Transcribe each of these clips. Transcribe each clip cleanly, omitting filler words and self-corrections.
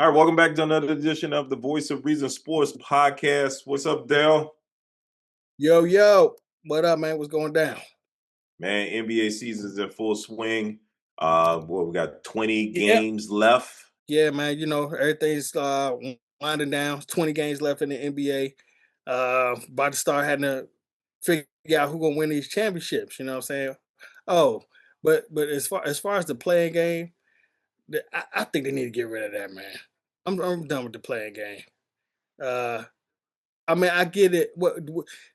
All right, welcome back to another edition of the Voice of Reason Sports Podcast. What's up, Dale? Yo, yo, what up, man? What's going down? Man, NBA season's in full swing. We got 20 Yeah, games left. yeah, man. Everything's winding down. 20 games left in the NBA. About to start having to figure out who's gonna win these championships. You know what I'm saying? Oh, but as far as the playing game, I think they need to get rid of that, man. I'm done with the playing game. Uh, I mean, I get it. What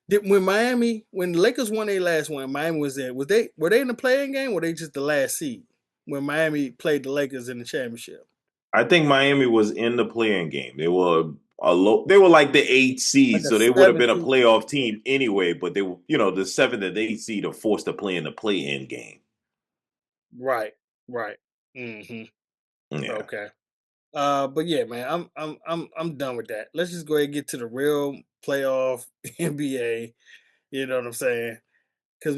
did when the Lakers won their last one, Miami was in. Were they in the playing game? Or were they just the last seed when Miami played the Lakers in the championship? I think Miami was in the playing game. They were like the eighth seed, Like a so they would have seven been a seed. playoff team anyway. But they were, the seventh and eighth seed are forced to play in the play-in game. Right, right. hmm Yeah. Okay. But yeah, man, I'm done with that. Let's just go ahead and get to the real playoff NBA. You know what I'm saying? Because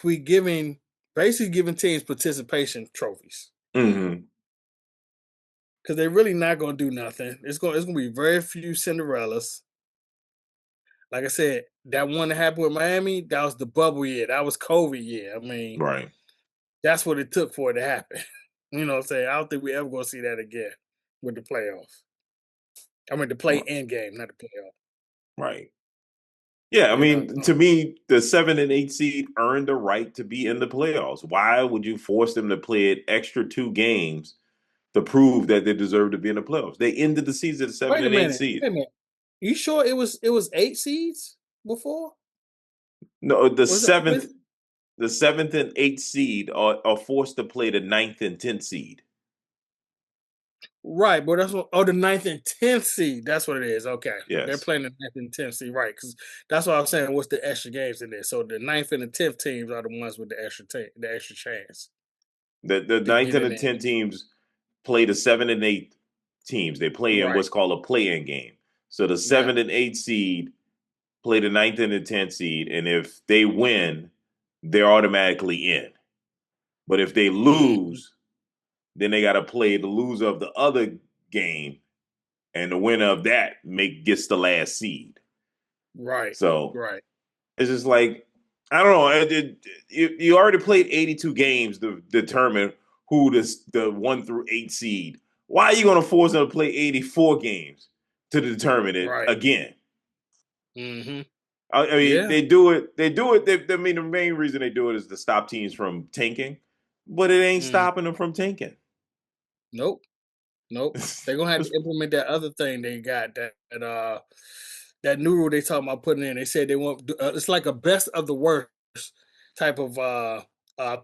we giving basically giving teams participation trophies. hmm Because they're really not gonna do nothing. It's gonna be very few Cinderellas. Like I said, that one that happened with Miami, that was the bubble year. That was COVID year. I mean, Right. that's what it took for it to happen. You know what I'm saying? I don't think we ever gonna see that again with the playoffs. I mean the play Right. in game, not the playoff. Right. Yeah, I You know, mean, to me, the seven and eight seed earned the right to be in the playoffs. Why would you force them to play an extra two games to prove that they deserve to be in the playoffs? They ended the season at seven wait a and eight minute, seed. wait a minute. You sure it was 8 seeds before? No, Was it always the seventh and eighth seed are forced to play the ninth and tenth seed. right? But that's what. Oh, the ninth and tenth seed. That's what it is. Okay, they're Yes, playing the ninth and tenth seed, right? Because that's what I'm saying. What's the extra games in there? So the ninth and the tenth teams are the ones with the extra chance the to ninth get and in the there. tenth teams play the seven and eight teams. They play in Right. what's called a play-in game. So the Yep. seven and eight seed play the ninth and the tenth seed, and if they win, they're automatically in. But if they Mhm. lose, then they got to play the loser of the other game, and the winner of that gets the last seed. Right. So Right. it's just like I don't know. You already played 82 games to determine who the one through eight seed. Why are you going to force them to play 84 games to determine it Right. again? hmm I mean, Yeah. they do it. They do it. I mean, the main reason they do it is to stop teams from tanking, but it ain't Mm. stopping them from tanking. Nope. Nope. They're gonna have to implement that other thing they got that new rule they talking about putting in. They said they want it's like a best of the worst type of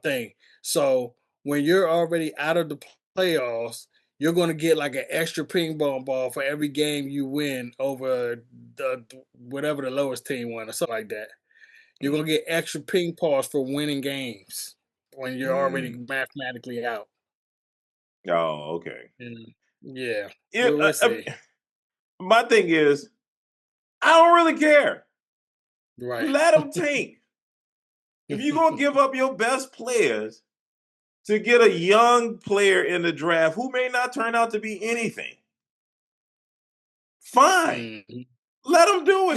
thing. So when you're already out of the playoffs, you're gonna get like an extra ping pong ball for every game you win over the whatever the lowest team won or something like that. You're gonna get extra ping pongs for winning games when you're already Mm. mathematically out. Oh, okay. Mm. Yeah, Yeah, we'll see. my thing is, I don't really care. Right. Let them tank. If you're gonna give up your best players to get a young player in the draft who may not turn out to be anything, fine. Mhm. Let them do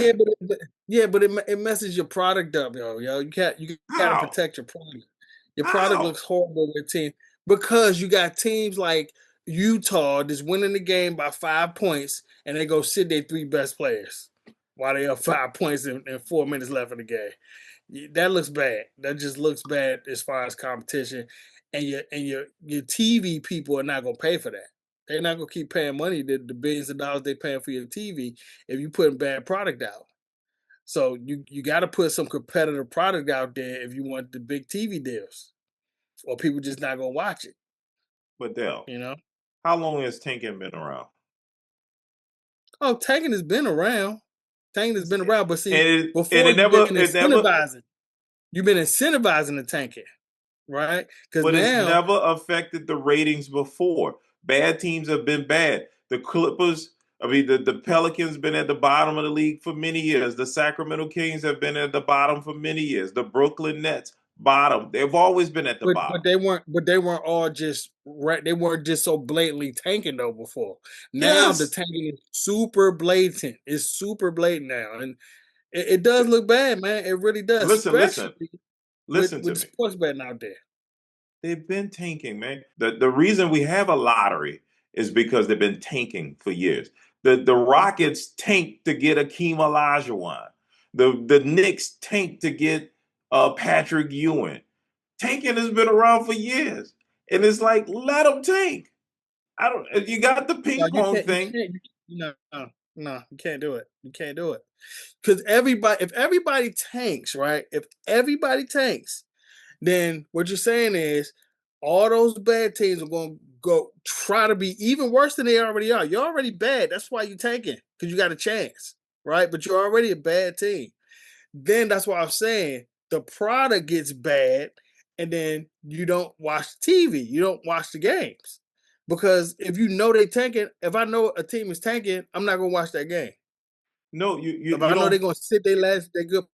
Yeah, it. but it messes your product up, yo. You gotta How? protect your product. Your product How? looks horrible with team because you got teams like Utah that's winning the game by 5 points, and they go sit their three best players while they have 5 points and 4 minutes left in the game. That looks bad. That just looks bad as far as competition, and your TV people are not gonna pay for that. They're not gonna keep paying money the billions of dollars they paying for your TV if you putting bad product out. So you got to put some competitive product out there if you want the big TV deals, or people just not gonna watch it. But Dell, You know. how long has tanking been around? Oh, tanking has been around. Tanking has been around, but see, And before it never you've been incentivizing the tanking, right? Because but it's now, never affected the ratings before. Bad teams have been bad. The Clippers, I mean, the Pelicans been at the bottom of the league for many years. The Sacramento Kings have been at the bottom for many years. The Brooklyn Nets, bottom. They've always been at the But bottom. they weren't all just right. They weren't just so blatantly tanking though before. Now the Yes. tanking is super blatant. It's super blatant now, and it does look bad, man. It really does, Listen, listen, especially with listen to with the me. sports betting out there. They've been tanking, man. The reason we have a lottery is because they've been tanking for years. The Rockets tanked to get Akeem Olajuwon. The Knicks tanked to get Patrick Ewing. Tanking has been around for years, and it's like let them tank. I don't. You got the No, ping you pong can't. You thing. can't. No, you can't do it. You can't do it because if everybody tanks, right? If everybody tanks, then what you're saying is all those bad teams are going to go try to be even worse than they already are. You're already bad. That's why you're tanking because you got a chance, right? But you're already a bad team. Then that's why I'm saying the product gets bad, and then you don't watch TV. You don't watch the games because if you know they tanking, if I know a team is tanking, I'm not gonna watch that game. No, you If you I know they're don't. gonna sit their good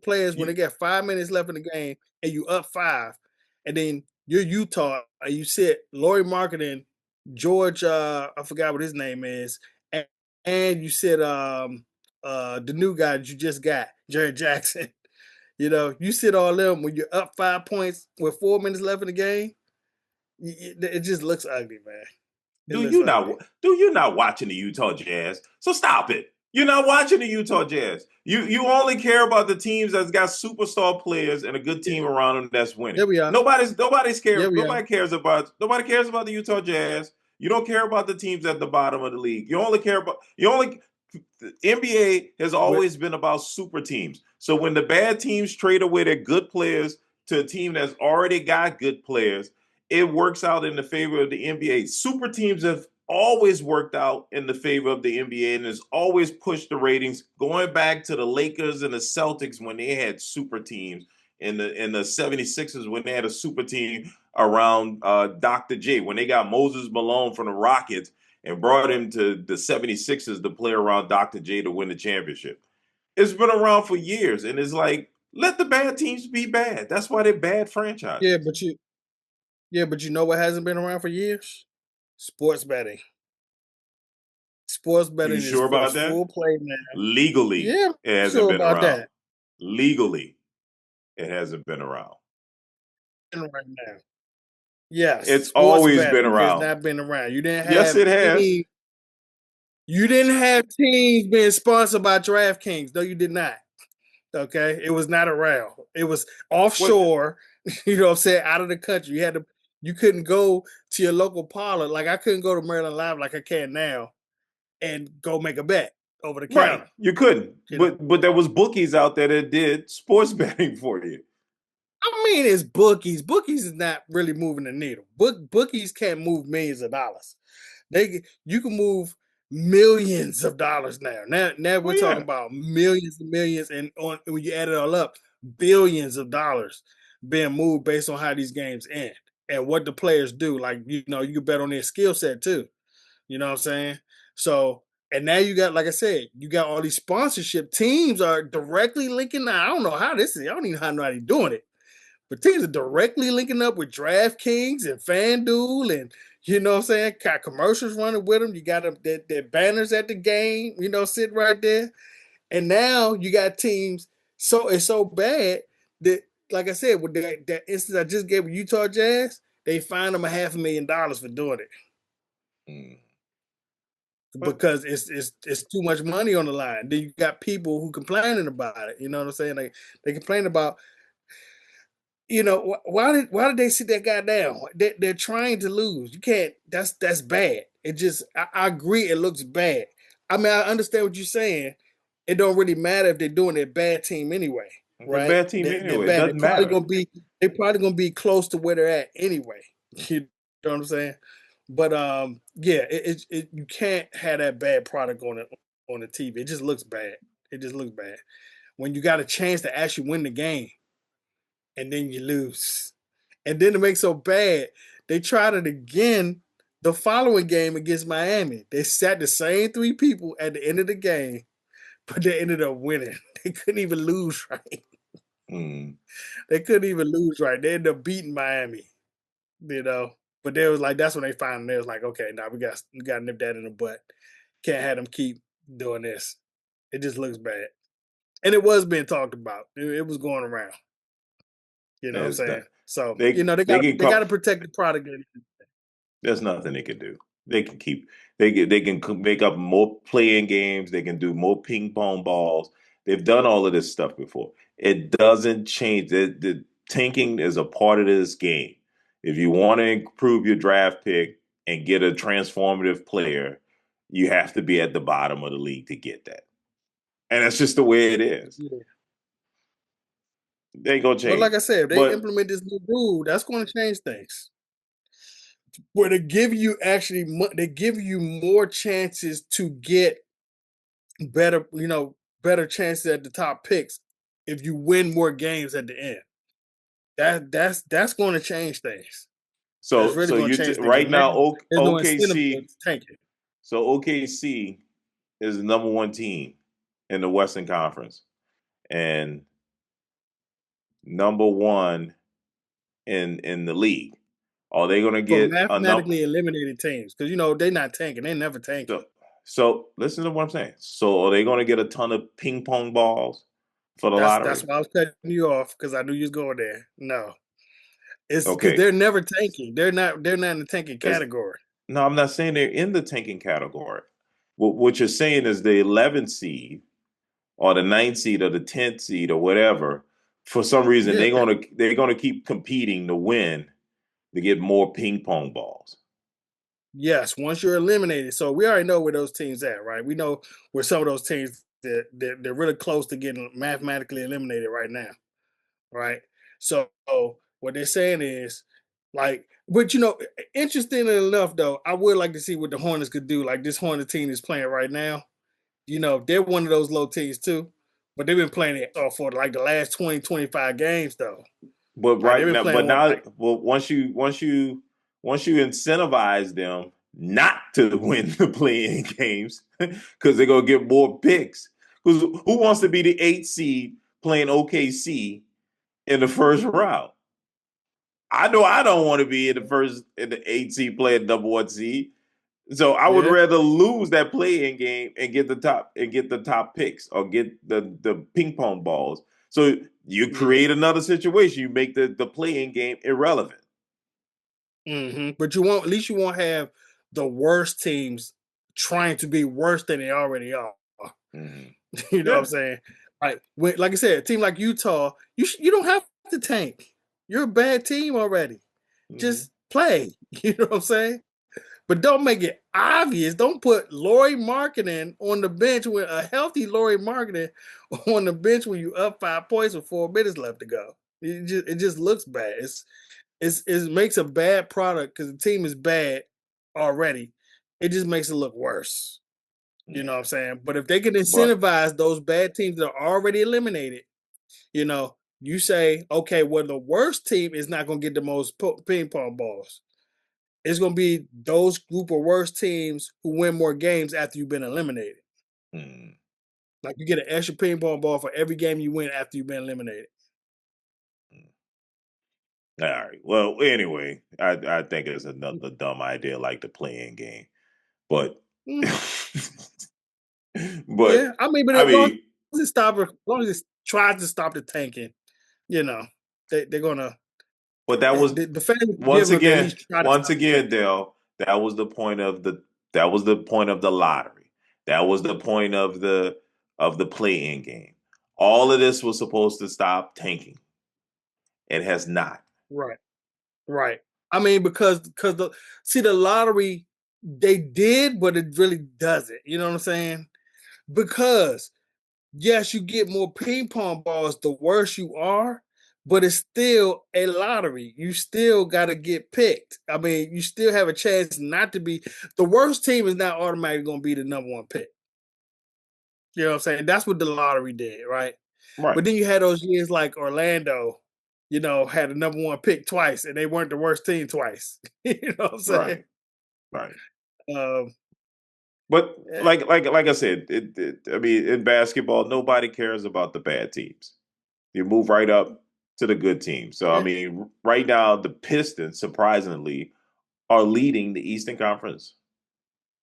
players when they You got 5 minutes left in the game and you up five, and then you're Utah and you sit Laurie Marketing, George, I forgot what his name is, and you sit the new guy that you just got, Jared Jackson. You sit all them when you're up 5 points with 4 minutes left in the game. It just looks ugly, man. It do looks you ugly. not do you not watching the Utah Jazz? So stop it. You're not watching the Utah Jazz. You only care about the teams that's got superstar players and a good Yeah, team around them that's winning. yeah, we are. Nobody's Yeah, scared. we are. Nobody cares about the Utah Jazz. You don't care about the teams at the bottom of the league. You only the NBA has With always been about super teams. So when the bad teams trade away their good players to a team that's already got good players, it works out in the favor of the NBA. Super teams have always worked out in the favor of the NBA and has always pushed the ratings going back to the Lakers and the Celtics when they had super teams in the 76ers when they had a super team around Dr. J when they got Moses Malone from the Rockets and brought him to the 76ers to play around Dr. J to win the championship. It's been around for years and it's like let the bad teams be bad. That's why they're bad yeah, franchises. but you know what hasn't been around for years? Sports betting. Sports You betting sure is about that? full play now. Legally, Yeah, I'm it hasn't sure been about around. that. Legally, it hasn't been around. Right now. Yes, It's sports always been betting has around. not been around. Yes, it has. You didn't have teams being sponsored by DraftKings. No, you did not. Okay. It was not around. It was What? offshore, what I'm saying, out of the country. You couldn't go to your local parlor. Like I couldn't go to Maryland Live like I can now and go make a bet over the Right. counter. You couldn't. You know. But there was bookies out there that did sports betting for you. I mean, it's bookies. Bookies is not really moving the needle. Bookies can't move millions of dollars. You can move millions of dollars now. Now we're Well, talking yeah. about millions and millions, and when you add it all up, billions of dollars being moved based on how these games end and what the players do. Like you can bet on their skill set too. You know what I'm saying? So. And now you got, like I said, you got all these sponsorship teams are directly linking. Now, I don't know how this is. I don't even know how they're doing it, but teams are directly linking up with DraftKings and FanDuel and what I'm saying, got commercials running with them. You got them their banners at the game, sitting right there. And now you got teams. So it's so bad that, like I said, with that instance I just gave with Utah Jazz, they fined them $500,000 for doing it Mm. But because it's too much money on the line. Then you got people who complaining about it. You know what I'm saying? They complain about why did they sit that guy down? They're trying to lose. You can't. That's bad. It just I agree. It looks bad. I mean, I understand what you're saying. It don't really matter if they're doing their bad team anyway, it's a right? bad team They're anyway. It bad. doesn't matter. They're probably gonna be close to where they're at anyway. You know what I'm saying? But yeah, you can't have that bad product on the TV. It just looks bad. It just looks bad when you got a chance to actually win the game and then you lose. And then to make so bad, they tried it again the following game against Miami. They sat the same three people at the end of the game, but they ended up winning. They couldn't even lose right. Mm, They couldn't even lose right. They ended up beating Miami, you know. But they was like, that's when they finally they was like, okay, now we got to nip that in the butt. Can't have them keep doing this. It just looks bad, and it was being talked about. It was going around. You know what I'm it's saying? not. So They they can got call. to protect the product. There's nothing they can do. They can keep. They can make up more playing games. They can do more ping pong balls. They've done all of this stuff before. It doesn't change. The tanking is a part of this game. If you want to improve your draft pick and get a transformative player, you have to be at the bottom of the league to get that. And that's just the way it is. Yeah. They ain't gonna But like change. I said, if they But implement this new rule, that's going to change things. Where they give you actually, they give you more chances to get better, better chances at the top picks if you win more games at the end. That's going to change things. That's so really so going to you change things. right And now now there's no incentive to OKC tank it. so OKC is the number one team in the Western Conference and number one in the league. Are they going to For get a number? mathematically eliminated teams, because they're not tanking. They're never tanking. So listen to what I'm saying. So are they going to get a ton of ping pong balls for the That's lottery? why I was cutting you off because I knew you was going there. No, it's because Okay, they're never tanking. They're not in the tanking As, category. no, I'm not saying they're in the tanking category. What you're saying is the 11th seed or the ninth seed or the 10th seed or whatever. For some reason, Yeah. they're gonna keep competing to win to get more ping pong balls. Yes. Once you're eliminated, so we already know where those teams at, right? We know where some of those teams they're really close to getting mathematically eliminated right now, right? So what they're saying is like, but interesting enough though, I would like to see what the Hornets could do. Like this Hornet team is playing right now. They're one of those low teams too, but they've been playing it for like the last 20, 25 games though. But Like they've right been now, playing but one now, like well, once you incentivize them not to win the playing games because they're gonna get more picks. Because who wants to be the 8th seed playing OKC in the first round? I know I don't want to be in the 8th seed playing number one seed. So I would yeah, rather lose that playing game and get the top picks or get the ping pong balls. So you yeah. create another situation. You make the playing game irrelevant. But at least you won't have the worst teams trying to be worse than they already are. Mm-hmm. You know what I'm Yeah. saying? Like I said, a team like Utah, you don't have to tank. You're a bad team already. Mm-hmm. Just play. You know what I'm saying? But don't make it obvious. Don't put Laurie Marketing on the bench with a healthy Laurie Marketing on the bench when you up 5 points with 4 minutes left to go. It just looks bad. It makes a bad product because the team is bad already. It just makes it look worse. You Yeah. know what I'm saying? But if they can But incentivize those bad teams that are already eliminated, you say, okay, well, the worst team is not going to get the most ping pong balls. It's going to be those group of worst teams who win more games after you've been eliminated. mm, Like you get an extra ping pong ball for every game you win after you've been eliminated. mm. All right. Well, anyway, I think it's another dumb idea like the playing game. But Mm, but yeah, I mean, but I mean, as long as it tries to stop the tanking, you know, they're gonna but that was the fans will forgive once them if they at again, least try to stop the tanking. Dale, that was the point of the lottery. That was the point of the playing game. All of this was supposed to stop tanking. It has not. Right, right. I mean, because the lottery they did, but it really doesn't. You know what I'm saying? Because yes, you get more ping pong balls the worse you are, but it's still a lottery. You still got to get picked. I mean, you still have a chance not to be the worst team is not automatically going to be the number one pick. You know what I'm saying? That's what the lottery did, right? But Right. then you had those years like Orlando, had the number one pick twice, and they weren't the worst team twice. You know what I'm saying? Right. Right. Um, But eh, like I said, I mean, in basketball, nobody cares about the bad teams. You move right up to the good team. So I Yeah, mean, right now the Pistons, surprisingly, are leading the Eastern Conference.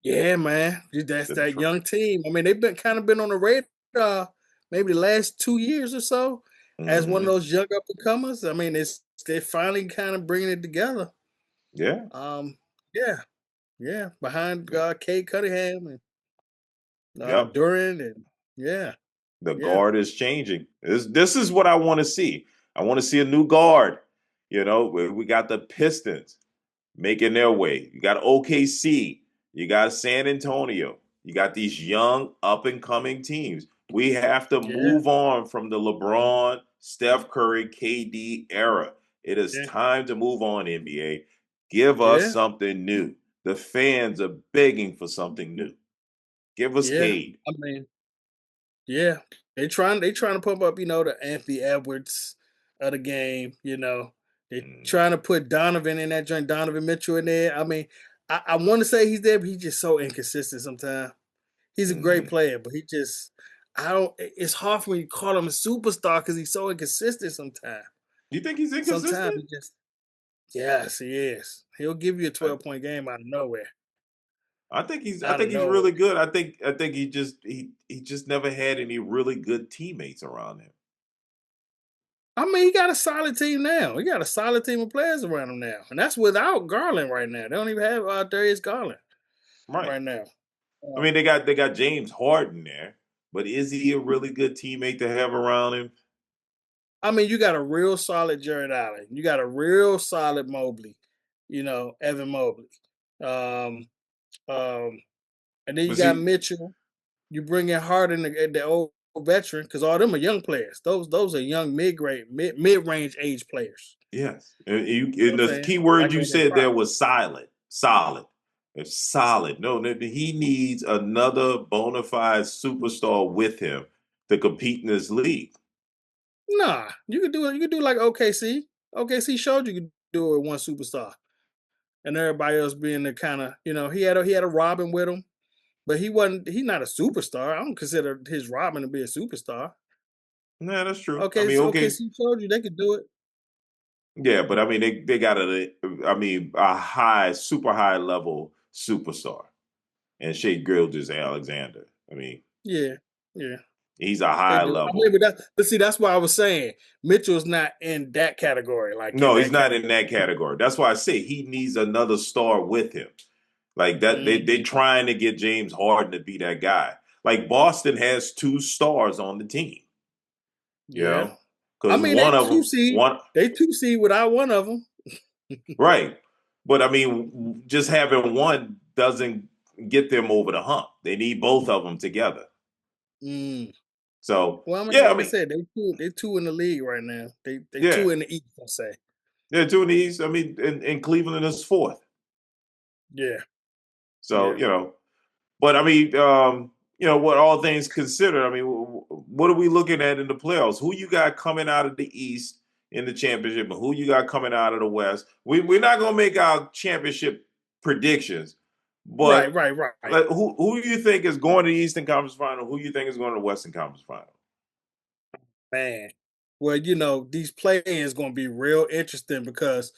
yeah, man. That's The that Detroit, young team. I mean, they've been on the radar maybe the last 2 years or so as one of hmm those young up and comers. I mean, they're finally kind of bringing it together. yeah, Um, yeah, yeah, behind yeah, Cade Cunningham and yep. Duran and yeah, The yeah, guard is changing. This is what I want to see. I want to see a new guard. You know, we got the Pistons making their way. You got OKC. You got San Antonio. You got these young up and coming teams. We have to yeah, move on from the LeBron, Steph Curry, KD era. It is yeah, time to move on, NBA. Give us yeah, something new. The fans are begging for something new. Give us yeah. Cade. I mean, yeah, they trying to pump up, the Anthony Edwards of the game. They Mm, trying to put Donovan in that joint, Donovan Mitchell in there. I mean, I want to say he's there, but he's just so inconsistent sometimes. He's a great mhm. player, but I don't. It's hard for me to call him a superstar because he's so inconsistent sometimes. You think he's Sometimes inconsistent? he just, yes, he is. He'll give you a I, 12-point game out of nowhere, I out of think he's nowhere. really good. I think he just never had any really good teammates around him. I mean, he got a solid team now. He got a solid team of players around him now, and that's without Garland right now. They don't even have Darius Garland Right. right now. I Uh, mean, they got James Harden there, but is he a really good teammate to have around him? I mean, you got a real solid Jared Allen. You got a real solid Mobley. Evan Mobley. Um, um, and then you But got see, Mitchell. You bring in Harden, the old veteran, because all them are young players. Those are young mid range age players. yes, and, You know and what I'm the saying? key word Like you AJ said there Parker. was silent, solid. It's solid. No, he needs another bona fide superstar with him to compete in this league. Nah, you could do it. You could do like OKC. OKC showed you could do it with one superstar, and everybody else being the kind of he had a Robin with him, but he wasn't. He's not a superstar. I don't consider his Robin to be a superstar. Yeah, that's true. I Okay, mean, so okay, OKC showed you they could do it. yeah, but I mean, they got a high, super high level superstar, and Shea Gilgeous Alexander. I mean, Yeah, yeah, he's a they high do. I mean, level. but see, that's why I was saying Mitchell's not in that category. Like in No, he's that not in category. that category. That's why I say he needs another star with him. Like that, they Mhm. trying to get James Harden to be that guy. Like Boston has two stars on the team, you Yeah. know, I because mean, one of them, one They two seed without one of them. right. But I mean, just having one doesn't get them over the hump. They need both of them together. Mm. So Well, I mean, yeah, I like I mean, said, they two in the league right now. They yeah, two in the East, I say. yeah, two of these. I mean, and Cleveland is fourth. Yeah, So yeah. but I mean, what all things considered, I mean, what are we looking at in the playoffs? Who you got coming out of the East in the championship, and who you got coming out of the West? We're not gonna make our championship predictions, Right, but right, right. like, who do you think is going to the Eastern Conference Final? Who you think is going to the Western Conference Final? Man. Well, these play-ins gonna be real interesting because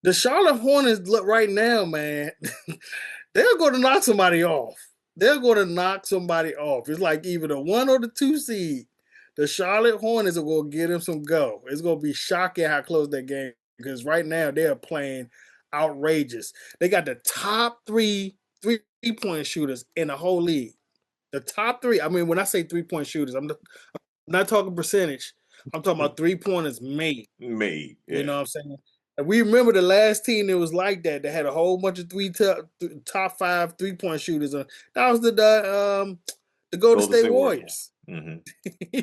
the Charlotte Hornets look right now, man. They're going to knock somebody off. They're going to knock somebody off. It's like either the 1 or the 2 seed. The Charlotte Hornets are going to get them some go. It's going to be shocking how close that game because right now they are playing outrageous. They got the top three-point shooters in the whole league. The top three. I mean, when I say 3-point shooters, I'm not talking percentage. I'm talking about 3-pointers made. Me, You yeah. know what I'm saying? And we remember the last team that was like that. That had a whole bunch of top 5 3-point shooters. That was the Golden Golden State State Warriors. Warriors. Mm-hmm.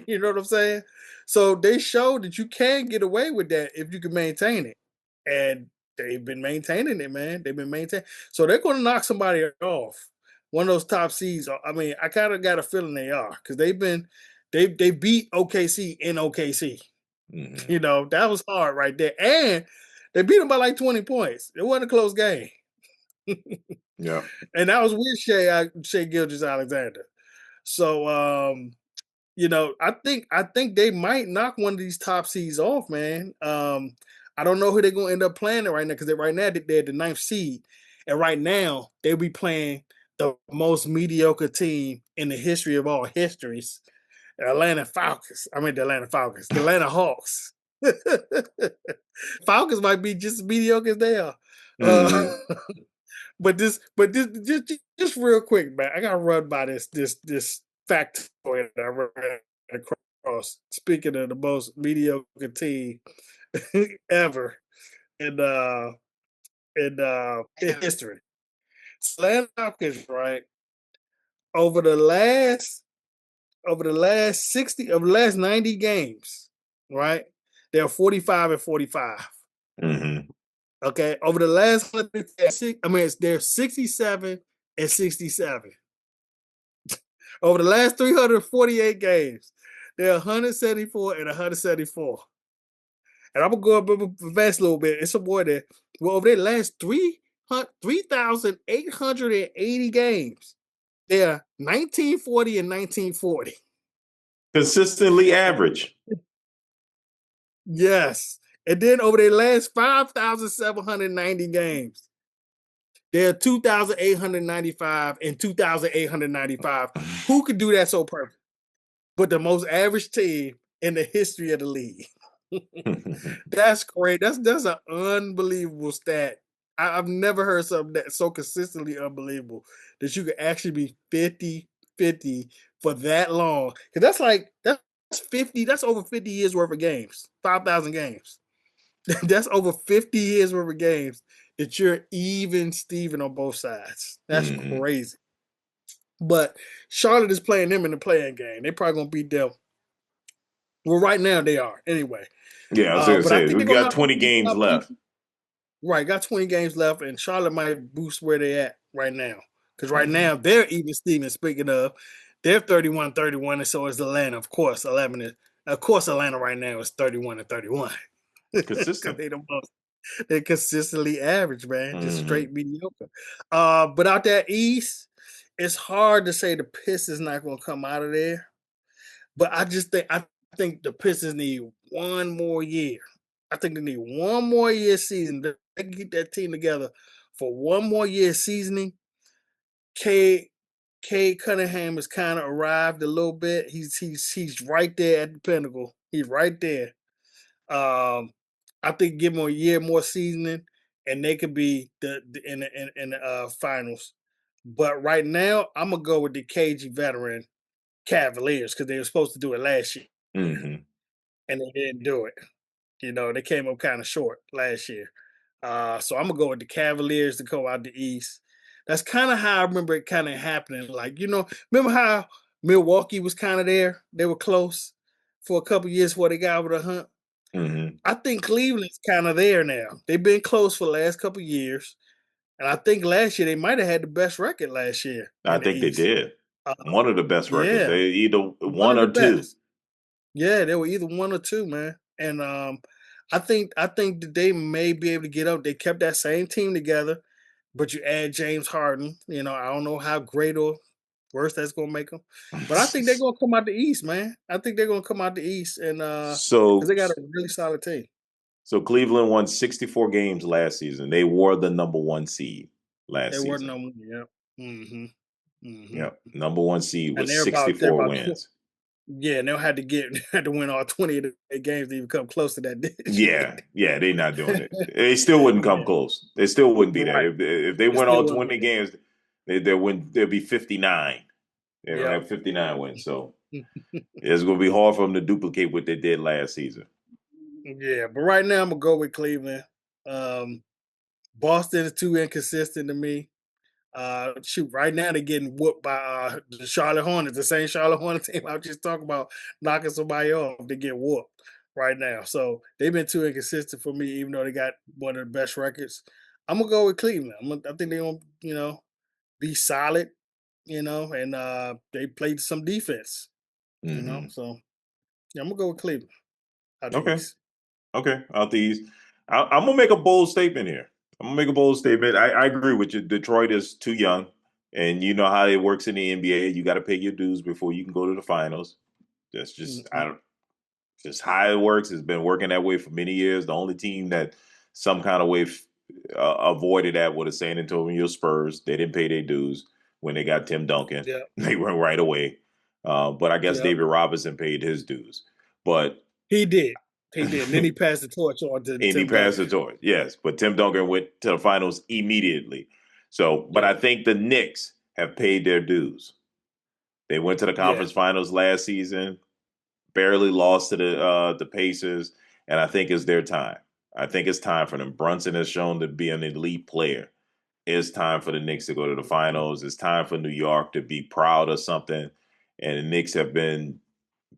You know what I'm saying? So they showed that you can get away with that if you can maintain it, and they've been maintaining it, man. They've been maintaining. So they're going to knock somebody off. One of those top seeds. I mean, I kind of got a feeling they are because they beat OKC in OKC. Mm-hmm. That was hard right there. And they beat them by like 20 points. It wasn't a close game. Yeah. And that was with Shea Gilgis Alexander. So I think they might knock one of these top seeds off, man. I don't know who they're gonna end up playing right now because right now they're the ninth seed, and right now they'll be playing the most mediocre team in the history of all histories, the Atlanta Falcons. I mean the Atlanta Falcons, the Atlanta Hawks. Falcons might be just as mediocre as they are. Uh, Mm-hmm. but just real quick, man. I gotta run by this factoid that I read across. Speaking of the most mediocre team ever in in history, Atlanta Falcons, right? Over the last over the last 90 games, right? They're 45-45. Mm-hmm. Okay, over the last 100, I mean, they're 67-67. Over the last 348 games, they're 174-174. And I'm gonna go up fast a little bit. It's a boy that well over their last 3,880 games, they're 1940-1940. Consistently average. Yes. And then over their last 5,790 games, they're 2,895-2,895. Who could do that so perfect? But the most average team in the history of the league. That's great. That's an unbelievable stat. I've never heard something that so consistently unbelievable that you could actually be 50-50 for that long. Because that's 50, that's over 50 years worth of games, 5,000 games. That's over 50 years worth of games that you're even Steven on both sides. That's Mm-hmm. crazy. But Charlotte is playing them in the playing game. They probably gonna beat them. Well, right now they are anyway. Yeah, I was gonna But I say think we they're gonna got knock off 20 these games top left. teams. Right, got 20 games left, and Charlotte might boost where they at right now. Because right Mm-hmm. now they're even Steven. Speaking of, they're 31-31, and so is Atlanta. Of course, Atlanta right now is 31-31. Because Consistent. they're consistently average, man, just Mm-hmm. straight mediocre. But out there east, it's hard to say the Pistons not going to come out of there. But I think the Pistons need one more year. I think they need one more year season. They can get that team together for one more year seasoning. K Cunningham has kind of arrived a little bit. He's right there at the pinnacle. He's right there. I think give them a year more seasoning, and they could be in the finals. But right now, I'm gonna go with the KG veteran Cavaliers because they were supposed to do it last year Mm-hmm. and they didn't do it. They came up kind of short last year. So I'm gonna go with the Cavaliers to go out the East. That's kind of how I remember it kind of happening. Like, remember how Milwaukee was kind of there? They were close for a couple years before they got over the hump. Mm-hmm. I think Cleveland's kind of there now. They've been close for the last couple years, and I think last year they might have had the best record last year I in the think they East. did. Uh, One of the best records. yeah, They either one one of the or two. best. Yeah, they were either one or two, man. And I think that they may be able to get up. They kept that same team together, but you add James Harden. I don't know how great or worse that's gonna make them. But I think they're gonna come out the East, man. I think they're gonna come out the East and because So they got a really solid team. so Cleveland won 64 games last season. They were the number one seed They last were season. number yeah. Mm-hmm. Mm-hmm. Yep. Number one seed And with they're 64 about wins. yeah, and they'll have to had to win all 20 of the games to even come close to that this Yeah, yeah, they're not doing it. They still wouldn't come Yeah, close. They still wouldn't be right. there. If they It win still all wouldn't 20 be games, they'll be 59. They'll there. have 59 wins. So Yep. it's going to be hard for them to duplicate what they did last season. Yeah, but right now I'm gonna go with Cleveland. Um, Boston is too inconsistent to me. Shoot, right now they're getting whooped by the Charlotte Hornets, the same Charlotte Hornets team I was just talking about knocking somebody off. They get whooped right now, so they've been too inconsistent for me. Even though they got one of the best records, I'm gonna go with Cleveland. I think they're gonna, be solid. And they played some defense. Hmm. So yeah, I'm gonna go with Cleveland out the Okay. East. Okay. Out the East. I'm going to make a bold statement here. I'm going to make a bold statement. I agree with you. Detroit is too young. And you know how it works in the NBA. You got to pay your dues before you can go to the finals. That's just I Mhm. don't just how it works. It's been working that way for many years. The only team that some kind of way avoided that were the San Antonio Spurs. They didn't pay their dues when they got Tim Duncan. Yep. They went right away. But I guess Yep. David Robinson paid his dues. But He did. He did. And then he passed the torch on to and he Tim passed Duncan. the torch. Yes, but Tim Duncan went to the finals immediately. So, but I Yep. think the Knicks have paid their dues. They went to the Yeah. conference finals last season, barely lost to the Pacers, and I think it's their time. I think it's time for them. Brunson has shown to be an elite player. It's time for the Knicks to go to the Mhm. finals. It's time for New York to be proud of something. And the Knicks have been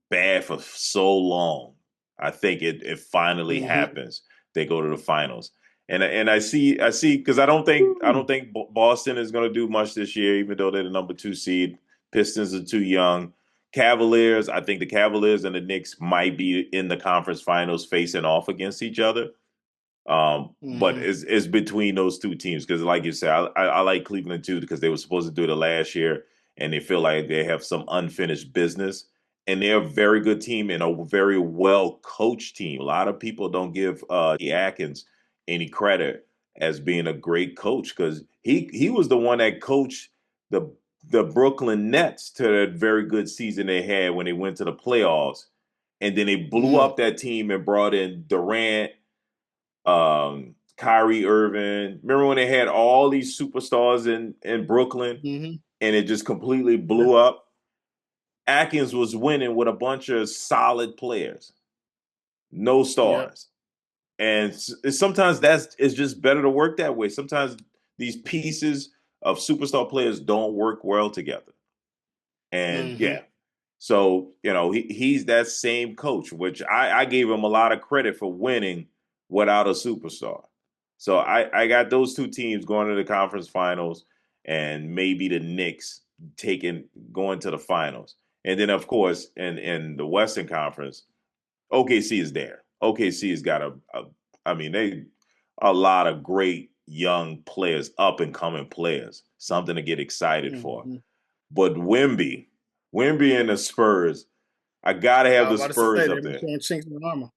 bad for so long. I think it finally Mhm. happens. They go to the finals, and I see because I don't think Boston is going to do much this year, even though they're the number 2 seed. Pistons are too young. Cavaliers, I think the Cavaliers and the Knicks might be in the conference finals facing off against each other. But Mhm. it's between those two teams because, like you said, I like Cleveland too because they were supposed to do it last year, and they feel like they have some unfinished business. And they're a very good team and a very well coached team. A lot of people don't give Atkins any credit as being a great coach because he was the one that coached the the Brooklyn Nets to that very good season they had when they went to the playoffs, and then they blew Mhm. up that team and brought in Durant, Kyrie Irving. Remember when they had all these superstars in Brooklyn Mhm. and it just completely Yeah. blew up? Atkins was winning with a bunch of solid players, no Yep. stars. And sometimes that's it's just better to work that way. Sometimes these pieces of superstar players don't work well together. And Mhm. yeah, so he's that same coach, which I gave him a lot of credit for winning without a superstar. So I got those two teams going to the conference finals, and maybe the Knicks taking going to the finals, and then of course in the Western Conference, OKC is there. OKC has got I mean they a lot of great young players, up and coming players, something to get excited for. Mhm. But Wimby and the Spurs, I gotta I have was the about to say Spurs they up be there. showing chinks in the armor.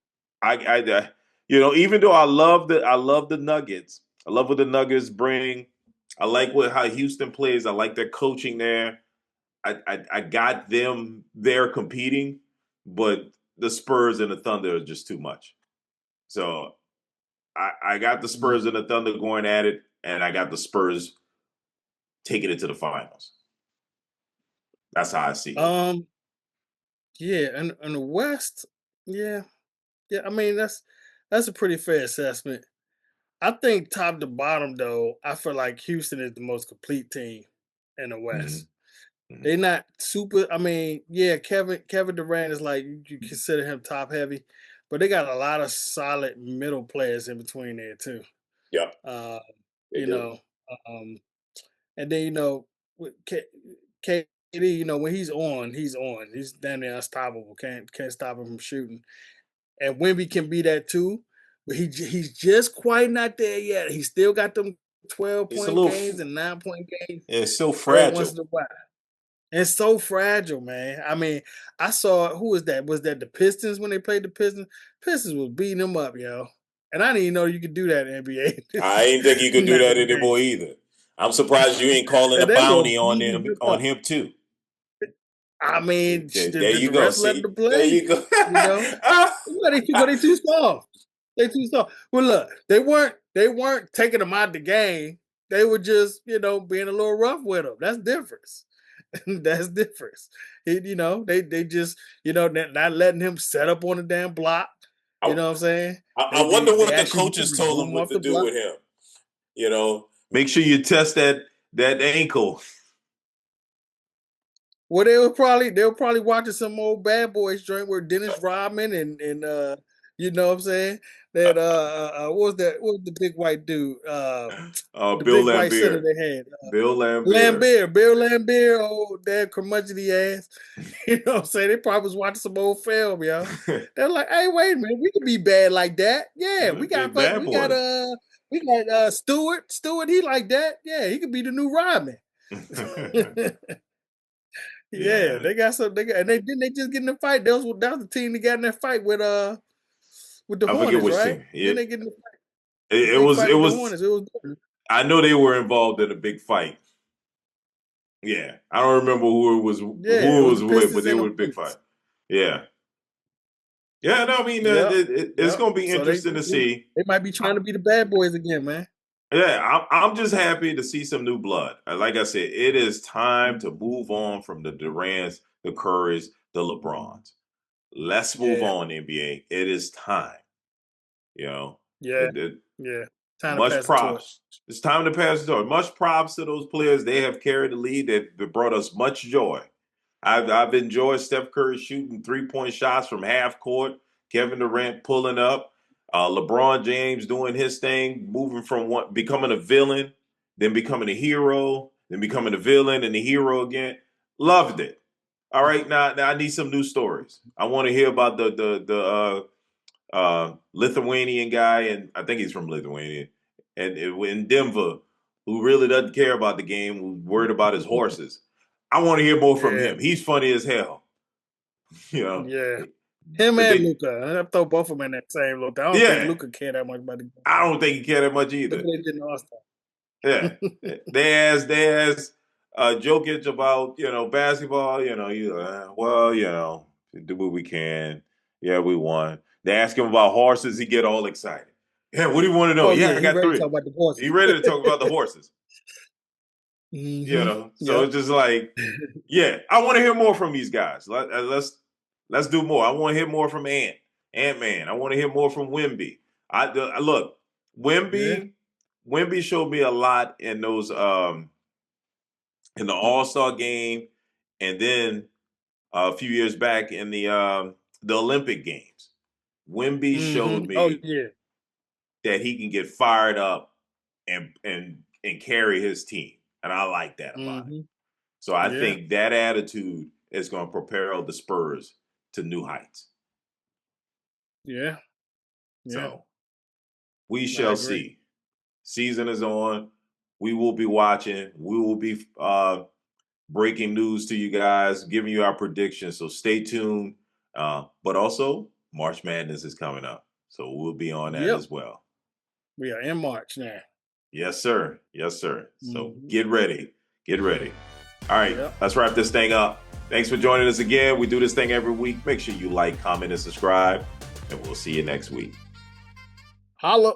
Even though I love the Nuggets, I love what the Nuggets bring. I like how Houston plays. I like their coaching there. I got them there competing, but the Spurs and the Thunder are just too much. So I got the Spurs Mhm. and the Thunder going at it, and I got the Spurs taking it to the finals. That's how I see it. Um. Yeah, and the West. Yeah. Yeah. I mean, that's a pretty fair assessment. I think top to bottom, though, I feel like Houston is the most complete team in the Hmm. West. Hmm. They're not super. I mean, yeah, Kevin Durant is like you consider him top heavy, but they got a lot of solid middle players in between there too. Yep, Uh, they you do. know, um, and then with KD, when he's on, he's on. He's damn near unstoppable. Can't stop him from shooting. And Wemby can be that too, but he's just quite not there yet. He still got them 12 He's a point little, games and 9 point games it's so every once fragile. in a while. It's so fragile, man. I mean, I saw who was that? Was that the Pistons when they played the Pistons? Pistons was beating them up, yo. And I didn't even know you could do that in NBA. I ain't think you could do that anymore Nowadays. either. I'm surprised you ain't calling a And they were bounty on beating them them on up. him too. I mean, There you the go. rest let See, them there play. you go. You know, they too soft. They too soft. Well, look, they weren't taking them out the game. They were just being a little rough with them. That's difference. That's difference. They just not letting him set up on the damn block. You I, know what I'm saying? I They they wonder they what the actually used to coaches told remove him him what off to the do block. with him. Make sure you test that ankle. Well, they were probably watching some old Bad Boys joint where Dennis Rodman and you know what I'm saying, that what was the big white dude, the Bill big white center Lambier. they had, Bill Lambier. Lambert, Bill Lambert, old damn curmudgeony ass. You know what I'm saying? They probably was watching some old film, yo. They're like, hey, wait a minute, we can be bad like that. Yeah, we got fuck, Bad boys. we got Stewart, he like that. Yeah, he could be the new Rodman. Yeah, Yeah, they got some. And they just get in the fight. That was the team that got in that fight with the I forget Hornets, which right? team. Then It, they get in the it big was fight it with the was. Hornets. It was good. I know they were involved in a big fight. Yeah, I don't remember Yeah, it who it was was the with, but Pistons they and the were a big fight. Hornets. Yeah, yeah. No, I mean Yep, it's yep. going to be So they interesting to they, see. they might be trying to be the bad boys again, man. Yeah, I'm just happy to see some new blood. Like I said, it is time to move on from the Durants, the Currys, the LeBrons. Let's move Yeah, on, NBA. It is time. You know, yeah, it, yeah. Time to much pass the props. torch. It's time to pass the torch. Much props to those players. They have carried the lead. They've brought us much joy. I've enjoyed Steph Curry shooting 3-point shots from half court. Kevin Durant pulling up. LeBron James doing his thing, moving from becoming a villain, then becoming a hero, then becoming a villain and a hero again. Loved it. All right, now I need some new stories. I want to hear about the Lithuanian guy, and I think he's from Lithuania, and in Denver, who really doesn't care about the game, who's worried about his horses. I want to hear more from Yeah, him. He's funny as hell. You know, yeah. Him if and they, Luca. I throw both of them in that same little. I don't think yeah, Luca cared that much about the game. I don't think he cared that much Look either. what they did in the All Star. Yeah, they asked Jokic about basketball. Well, do what we can. Yeah, we won. They ask him about horses. He get all excited. Yeah, what do you want to know? Oh Yeah, yeah, I he got ready to three. talk about the He horses. ready to talk about the horses. So Yep. it's just like, yeah, I want to hear more from these guys. Let's do more. I want to hear more from Ant Man. I want to hear more from Wimby. Look, Yeah. Wimby showed me a lot in those in the All Star game, and then a few years back in the Olympic Games. Wimby showed Oh me yeah. that he can get fired up and carry his team, and I like that about him. hmm So I Yeah. think that attitude is going to propel the Spurs to new heights. Yeah. Yeah. So we I shall agree. see. Season is on. We will be watching. We will be breaking news to you guys, giving you our predictions. So stay tuned. But also, March Madness is coming up. So we'll be on that Yep. as well. We are in March now. Yes, sir. Yes, sir. So hmm get ready. Get ready. All right, Yep. let's wrap this thing up. Thanks for joining us again. We do this thing every week. Make sure you like, comment, and subscribe, and we'll see you next week. Holla.